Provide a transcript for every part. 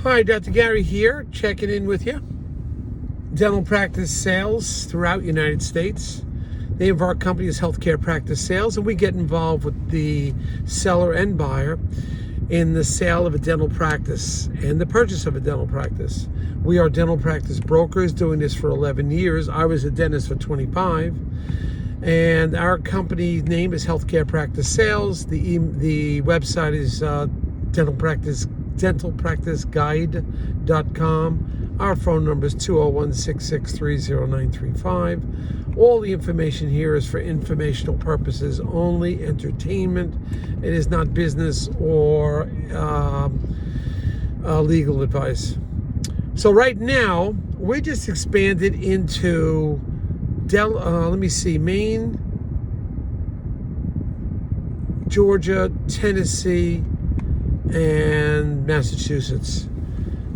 Hi, Dr. Gary here, checking in with you. Dental practice sales throughout the United States. The name of our company is Healthcare Practice Sales, and we get involved with the seller and buyer in the sale of a dental practice and the purchase of a dental practice. We are dental practice brokers, doing this for 11 years. I was a dentist for 25. And our company name is Healthcare Practice Sales. The website is dentalpracticeguide.com. Our phone number is 201-663-0935. All the information here is for informational purposes only, entertainment. It is not business or legal advice. So right now, we just expanded into Maine, Georgia, Tennessee, and Massachusetts.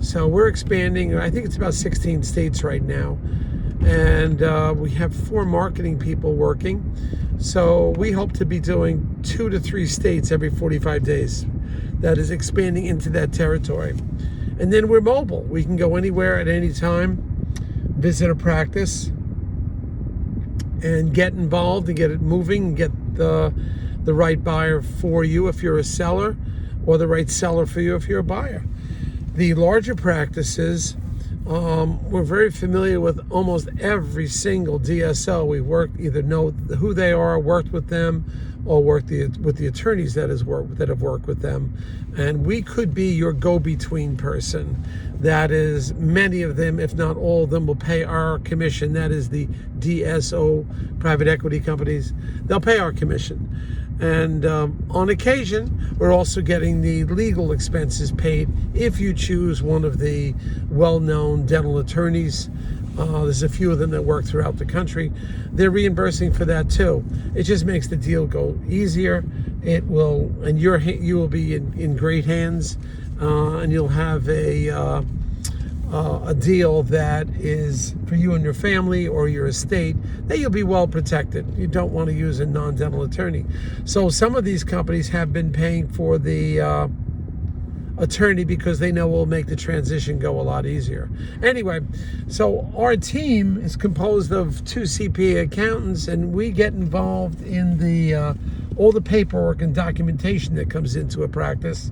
So we're expanding. I think it's about 16 states right now. And we have 4 marketing people working. So we hope to be doing 2 to 3 states every 45 days. That is expanding into that territory. And then we're mobile. We can go anywhere at any time, visit a practice, and get involved and get it moving, and get the right buyer for you if you're a seller, or the right seller for you if you're a buyer. The larger practices, we're very familiar with almost every single DSO. We either know who they are, worked with them, or worked with the attorneys that have worked with them. And we could be your go-between person. That is, many of them, if not all of them, will pay our commission. That is the DSO private equity companies. They'll pay our commission. And on occasion, we're also getting the legal expenses paid if you choose one of the well-known dental attorneys. There's a few of them that work throughout the country. They're reimbursing for that too. It just makes the deal go easier. It will, and you will be in great hands, and you'll have a deal that is for you and your family or your estate, that you'll be well protected. You don't want to use a non-dental attorney. So some of these companies have been paying for the attorney because they know will make the transition go a lot easier. Anyway, so our team is composed of 2 CPA accountants, and we get involved in the all the paperwork and documentation that comes into a practice.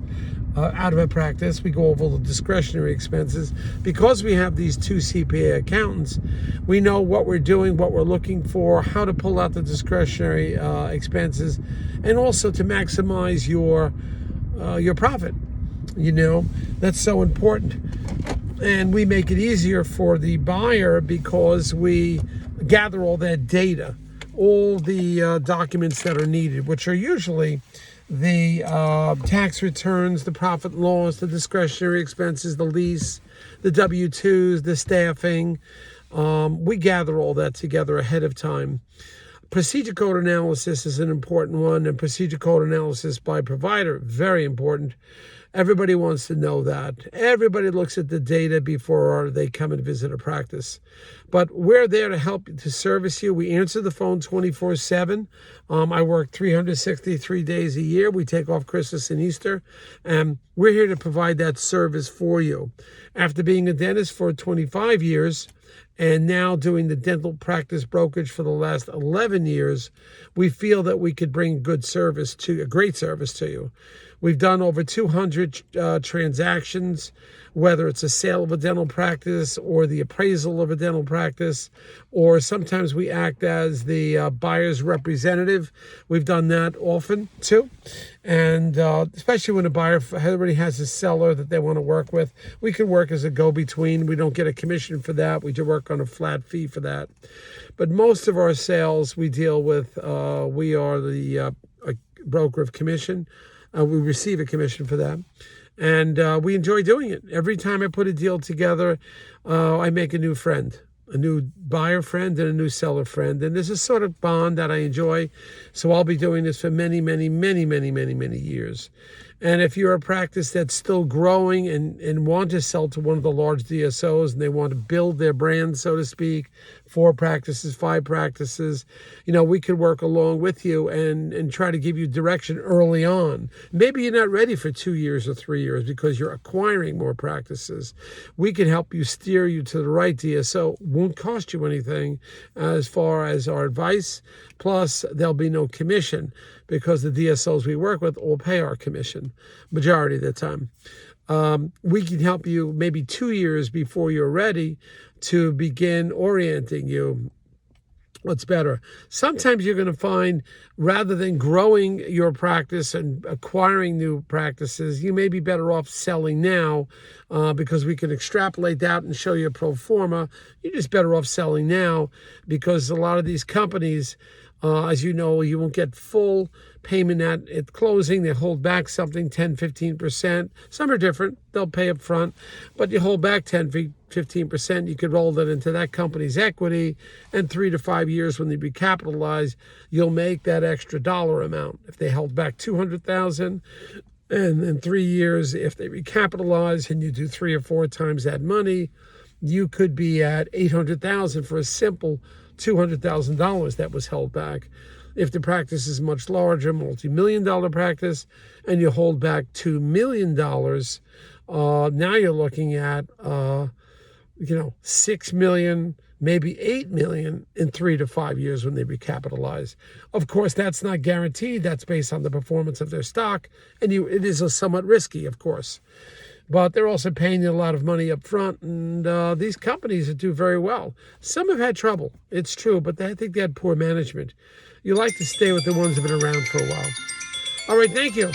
Out of a practice, we go over all the discretionary expenses. Because we have these 2 CPA accountants, we know what we're doing, what we're looking for, how to pull out the discretionary expenses, and also to maximize your profit. You know, that's so important. And we make it easier for the buyer because we gather all that data, all the documents that are needed, which are usually the tax returns, the profit and loss, the discretionary expenses, the lease, the W-2s, the staffing. We gather all that together ahead of time. Procedure code analysis is an important one, and procedure code analysis by provider, very important. Everybody wants to know that. Everybody looks at the data before they come and visit a practice. But we're there to help, to service you. We answer the phone 24/7. I work 363 days a year. We take off Christmas and Easter. And we're here to provide that service for you. After being a dentist for 25 years, and now doing the dental practice brokerage for the last 11 years, we feel that we could bring a great service to you. We've done over 200 transactions, whether it's a sale of a dental practice or the appraisal of a dental practice, or sometimes we act as the buyer's representative. We've done that often too. And especially when a buyer already has a seller that they want to work with, we can work as a go-between. We don't get a commission for that. We do work on a flat fee for that. But most of our sales we deal with, we are the broker of commission. We receive a commission for that. And we enjoy doing it. Every time I put a deal together, I make a new friend, a new buyer friend and a new seller friend. And there's a sort of bond that I enjoy. So I'll be doing this for many, many, many, many, many, many years. And if you're a practice that's still growing and want to sell to one of the large DSOs and they want to build their brand, so to speak, 4 practices, 5 practices, we could work along with you and try to give you direction early on. Maybe you're not ready for 2 years or 3 years because you're acquiring more practices. We can help you steer you to the right DSO. Won't cost you anything as far as our advice. Plus, there'll be no commission because the DSOs we work with will pay our commission majority of the time. We can help you maybe 2 years before you're ready to begin orienting you. What's better? Sometimes you're going to find rather than growing your practice and acquiring new practices, you may be better off selling now because we can extrapolate that and show you a pro forma. You're just better off selling now because a lot of these companies, as you know, you won't get full payment at closing. They hold back something, 10, 15%. Some are different. They'll pay up front, but you hold back 10, 15%. You could roll that into that company's equity, and 3 to 5 years when they recapitalize, you'll make that extra dollar amount. If they held back $200,000, and in 3 years, if they recapitalize and you do 3 or 4 times that money, you could be at $800,000 for a simple $200,000 that was held back. If the practice is much larger, multi-million-dollar practice, and you hold back $2 million, now you're looking at, 6 million, maybe 8 million in 3 to 5 years when they recapitalize. Of course, that's not guaranteed. That's based on the performance of their stock, and it is somewhat risky, of course. But they're also paying you a lot of money up front, and these companies do very well. Some have had trouble, it's true, but I think they had poor management. You like to stay with the ones that have been around for a while. All right, thank you.